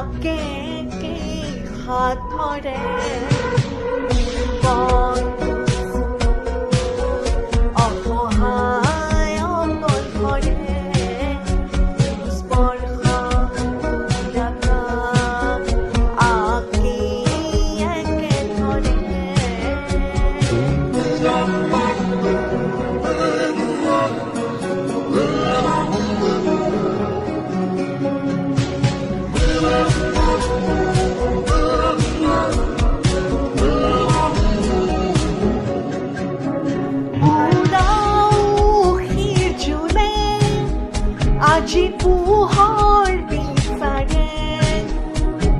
আকে কে হাত ধৰে অসহায় অকল ধৰে স্পৰ্শ দেখা আকে একে ধৰে আজি পোহৰ বিচাৰে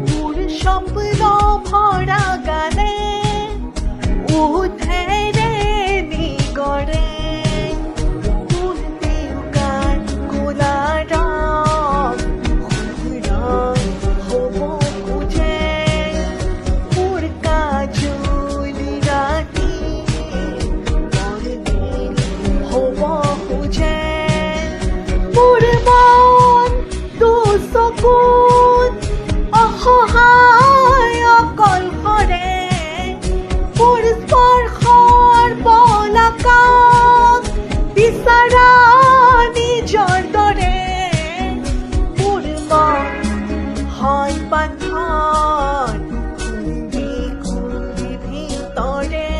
মোৰ স্বপ্ন ভৰা গানে উঠেৰে নিগৰে মোৰ দেউকাৰ কোলা ৰং হ'ব খোজে মোৰ কাজুলি ৰাতি বৰদিন হ'ব খোজে মোৰ মন দুচকুত অসহায় অকলশৰে মোৰ স্পৰ্শৰ বলাকাক বিচাৰা নিজৰ দৰে মোৰ মন হয় পাথৰ খুন্দি খুন্দি ভিতৰে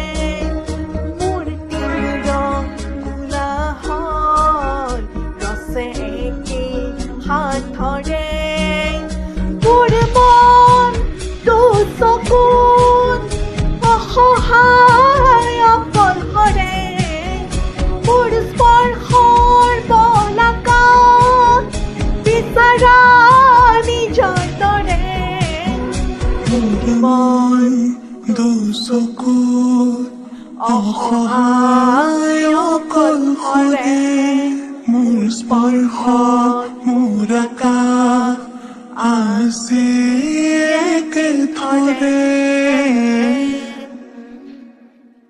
মোৰ তিনিৰং কোলা হ'ল ৰছে একে হাত ধৰে মোৰ মন দুচকুত অসহায় অকলশৰে মোৰ স্পৰ্শৰ বলাকাক বিচাৰা নিজৰ দৰে মোৰ মন দুচকুত অসহায় অকলশৰে মোৰ স্পৰ্শত মোৰ আকাশ আজি একে ধৰে